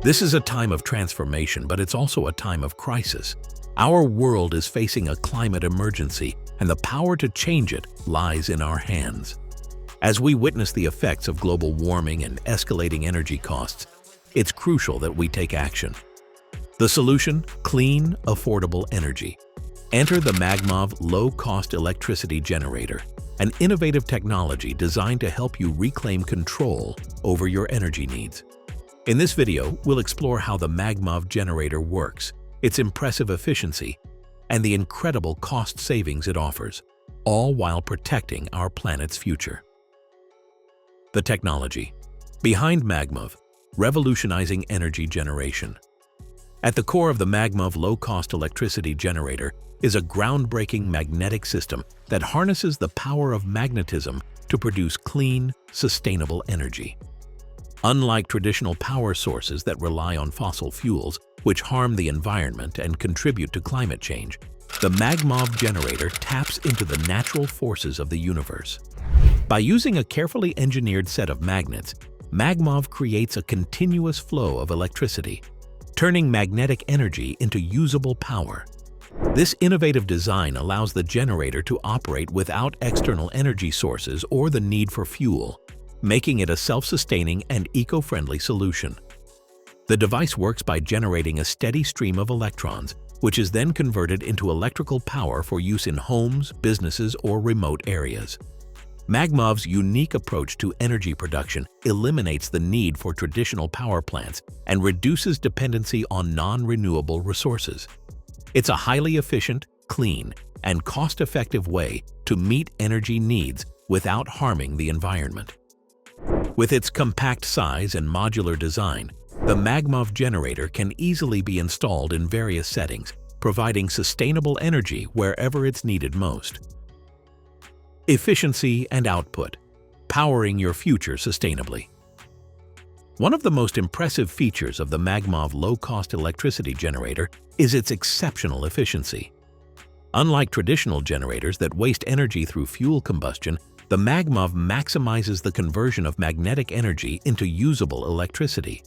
This is a time of transformation, but it's also a time of crisis. Our world is facing a climate emergency, and the power to change it lies in our hands. As we witness the effects of global warming and escalating energy costs, it's crucial that we take action. The solution? Clean, affordable energy. Enter the Magmov low-cost electricity generator, an innovative technology designed to help you reclaim control over your energy needs. In this video, we'll explore how the Magmov generator works, its impressive efficiency, and the incredible cost savings it offers, all while protecting our planet's future. The technology behind Magmov, revolutionizing energy generation. At the core of the Magmov low-cost electricity generator is a groundbreaking magnetic system that harnesses the power of magnetism to produce clean, sustainable energy. Unlike traditional power sources that rely on fossil fuels, which harm the environment and contribute to climate change, the Magmov generator taps into the natural forces of the universe. By using a carefully engineered set of magnets, Magmov creates a continuous flow of electricity, turning magnetic energy into usable power. This innovative design allows the generator to operate without external energy sources or the need for fuel, making it a self-sustaining and eco-friendly solution. The device works by generating a steady stream of electrons, which is then converted into electrical power for use in homes, businesses, or remote areas. Magmov's unique approach to energy production eliminates the need for traditional power plants and reduces dependency on non-renewable resources. It's a highly efficient, clean, and cost-effective way to meet energy needs without harming the environment. With its compact size and modular design, the Magmov generator can easily be installed in various settings, providing sustainable energy wherever it's needed most. Efficiency and output, powering your future sustainably. One of the most impressive features of the Magmov low-cost electricity generator is its exceptional efficiency. Unlike traditional generators that waste energy through fuel combustion, the Magmov maximizes the conversion of magnetic energy into usable electricity.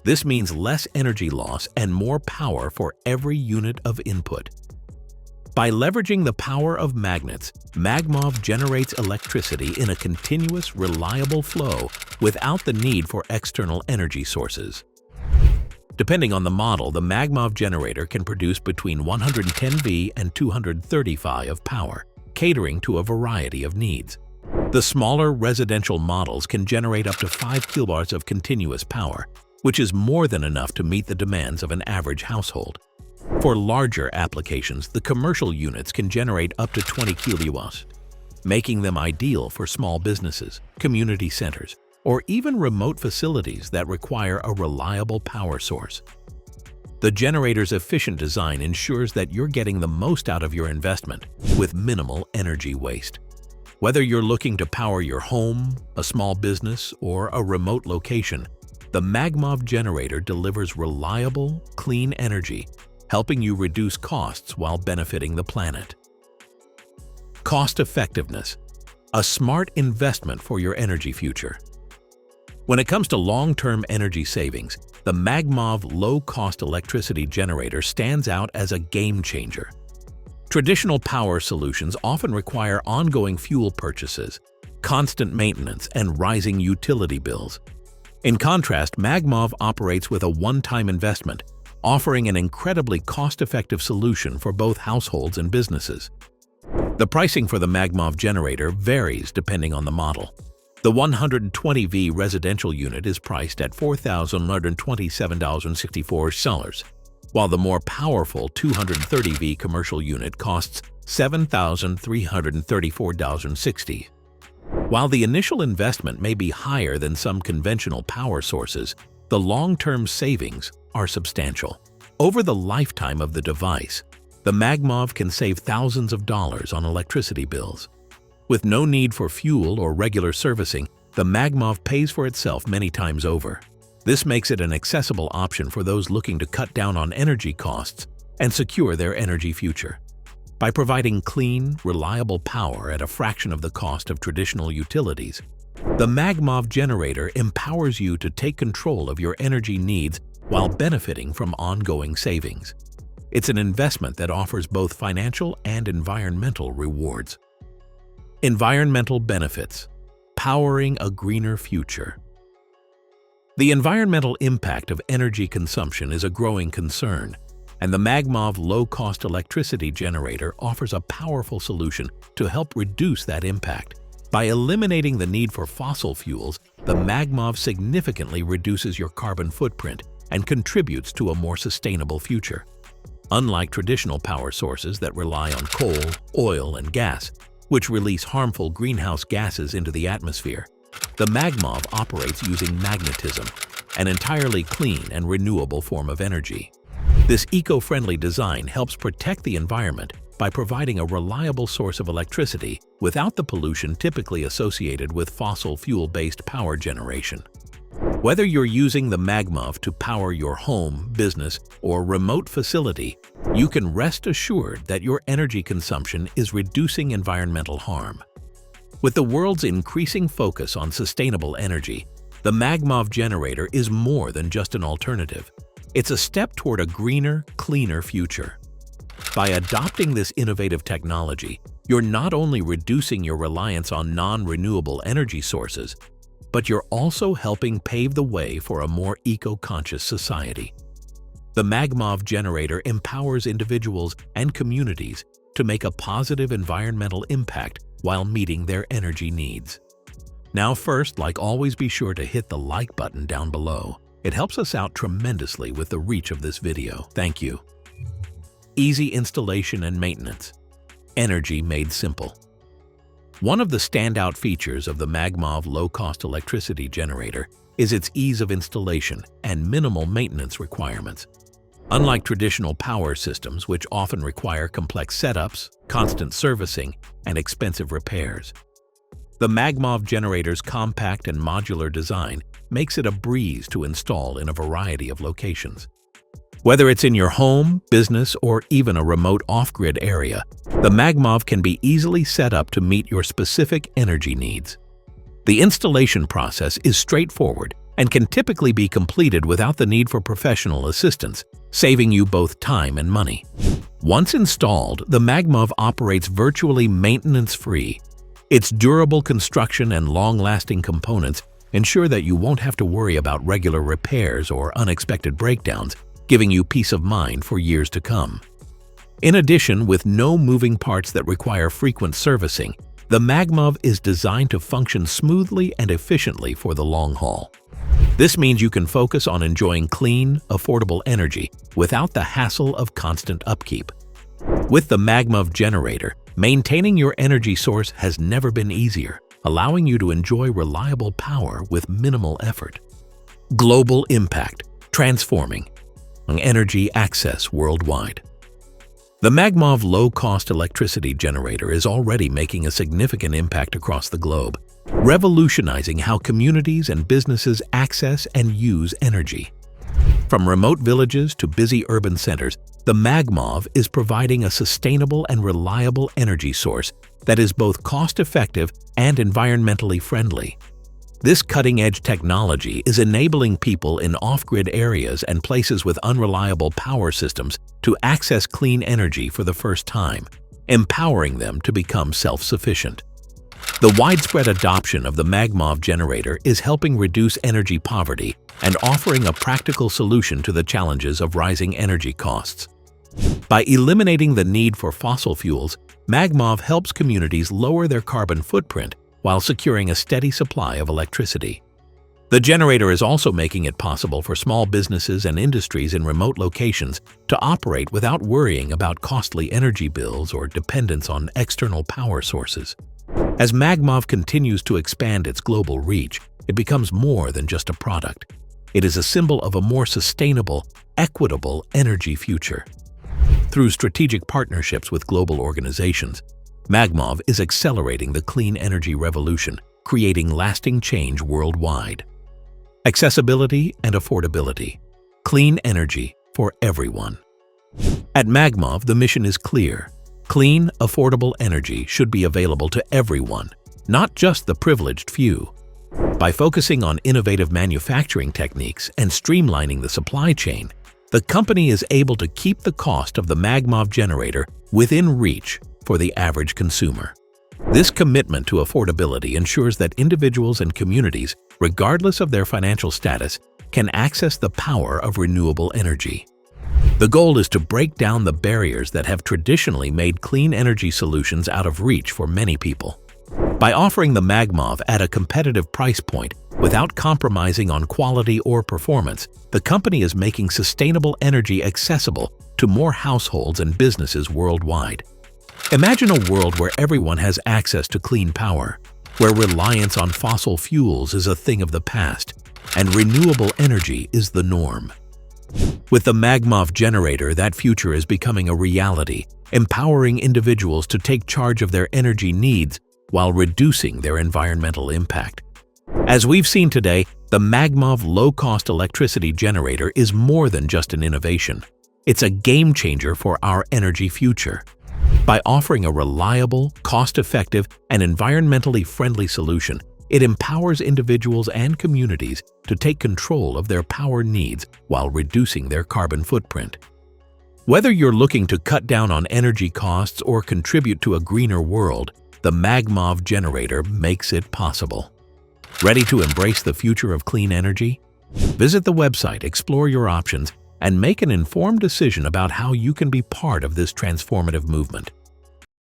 This means less energy loss and more power for every unit of input. By leveraging the power of magnets, Magmov generates electricity in a continuous, reliable flow without the need for external energy sources. Depending on the model, the Magmov generator can produce between 110 V and 230 phi of power, catering to a variety of needs. The smaller residential models can generate up to 5 kilowatts of continuous power, which is more than enough to meet the demands of an average household. For larger applications, the commercial units can generate up to 20 kilowatts, making them ideal for small businesses, community centers, or even remote facilities that require a reliable power source. The generator's efficient design ensures that you're getting the most out of your investment with minimal energy waste. Whether you're looking to power your home, a small business, or a remote location, the Magmov generator delivers reliable, clean energy, helping you reduce costs while benefiting the planet. Cost effectiveness, a smart investment for your energy future. When it comes to long-term energy savings, the Magmov low-cost electricity generator stands out as a game changer. Traditional power solutions often require ongoing fuel purchases, constant maintenance, and rising utility bills. In contrast, Magmov operates with a one-time investment, offering an incredibly cost-effective solution for both households and businesses. The pricing for the Magmov generator varies depending on the model. The 120 V residential unit is priced at $4,127.64, while the more powerful 230 V commercial unit costs $7,334.60. While the initial investment may be higher than some conventional power sources, the long-term savings are substantial. Over the lifetime of the device, the Magmov can save thousands of dollars on electricity bills. With no need for fuel or regular servicing, the Magmov pays for itself many times over. This makes it an accessible option for those looking to cut down on energy costs and secure their energy future. By providing clean, reliable power at a fraction of the cost of traditional utilities, the Magmov generator empowers you to take control of your energy needs while benefiting from ongoing savings. It's an investment that offers both financial and environmental rewards. Environmental benefits: powering a greener future. The environmental impact of energy consumption is a growing concern, and the Magmov low-cost electricity generator offers a powerful solution to help reduce that impact. By eliminating the need for fossil fuels, the Magmov significantly reduces your carbon footprint and contributes to a more sustainable future. Unlike traditional power sources that rely on coal, oil, and gas, which release harmful greenhouse gases into the atmosphere, the Magmov operates using magnetism, an entirely clean and renewable form of energy. This eco-friendly design helps protect the environment by providing a reliable source of electricity without the pollution typically associated with fossil fuel-based power generation. Whether you're using the Magmov to power your home, business, or remote facility, you can rest assured that your energy consumption is reducing environmental harm. With the world's increasing focus on sustainable energy, the Magmov generator is more than just an alternative. It's a step toward a greener, cleaner future. By adopting this innovative technology, you're not only reducing your reliance on non-renewable energy sources, but you're also helping pave the way for a more eco-conscious society. The Magmov generator empowers individuals and communities to make a positive environmental impact while meeting their energy needs. Now first, like always, be sure to hit the like button down below. It helps us out tremendously with the reach of this video. Thank you. Easy installation and maintenance. Energy made simple. One of the standout features of the Magmov low-cost electricity generator is its ease of installation and minimal maintenance requirements. Unlike traditional power systems, which often require complex setups, constant servicing, and expensive repairs, the Magmov generator's compact and modular design makes it a breeze to install in a variety of locations. Whether it's in your home, business, or even a remote off-grid area, the Magmov can be easily set up to meet your specific energy needs. The installation process is straightforward and can typically be completed without the need for professional assistance, saving you both time and money. Once installed, the Magmov operates virtually maintenance-free. Its durable construction and long-lasting components ensure that you won't have to worry about regular repairs or unexpected breakdowns, giving you peace of mind for years to come. In addition, with no moving parts that require frequent servicing, the Magmov is designed to function smoothly and efficiently for the long haul. This means you can focus on enjoying clean, affordable energy without the hassle of constant upkeep. With the Magmov generator, maintaining your energy source has never been easier, allowing you to enjoy reliable power with minimal effort. Global impact: transforming energy access worldwide. The Magmov low-cost electricity generator is already making a significant impact across the globe, revolutionizing how communities and businesses access and use energy. From remote villages to busy urban centers, the Magmov is providing a sustainable and reliable energy source that is both cost-effective and environmentally friendly. This cutting-edge technology is enabling people in off-grid areas and places with unreliable power systems to access clean energy for the first time, empowering them to become self-sufficient. The widespread adoption of the Magmov generator is helping reduce energy poverty and offering a practical solution to the challenges of rising energy costs. By eliminating the need for fossil fuels, Magmov helps communities lower their carbon footprint while securing a steady supply of electricity. The generator is also making it possible for small businesses and industries in remote locations to operate without worrying about costly energy bills or dependence on external power sources. As Magmov continues to expand its global reach, it becomes more than just a product. It is a symbol of a more sustainable, equitable energy future. Through strategic partnerships with global organizations, Magmov is accelerating the clean energy revolution, creating lasting change worldwide. Accessibility and affordability. Clean energy for everyone. At Magmov, the mission is clear. Clean, affordable energy should be available to everyone, not just the privileged few. By focusing on innovative manufacturing techniques and streamlining the supply chain, the company is able to keep the cost of the Magmov generator within reach for the average consumer. This commitment to affordability ensures that individuals and communities, regardless of their financial status, can access the power of renewable energy. The goal is to break down the barriers that have traditionally made clean energy solutions out of reach for many people. By offering the Magmov at a competitive price point without compromising on quality or performance, the company is making sustainable energy accessible to more households and businesses worldwide. Imagine a world where everyone has access to clean power, where reliance on fossil fuels is a thing of the past, and renewable energy is the norm. With the Magmov generator, that future is becoming a reality, empowering individuals to take charge of their energy needs while reducing their environmental impact. As we've seen today, the Magmov low-cost electricity generator is more than just an innovation. It's a game-changer for our energy future. By offering a reliable, cost-effective, and environmentally friendly solution, it empowers individuals and communities to take control of their power needs while reducing their carbon footprint. Whether you're looking to cut down on energy costs or contribute to a greener world, the Magmov generator makes it possible. Ready to embrace the future of clean energy? Visit the website, explore your options, and make an informed decision about how you can be part of this transformative movement.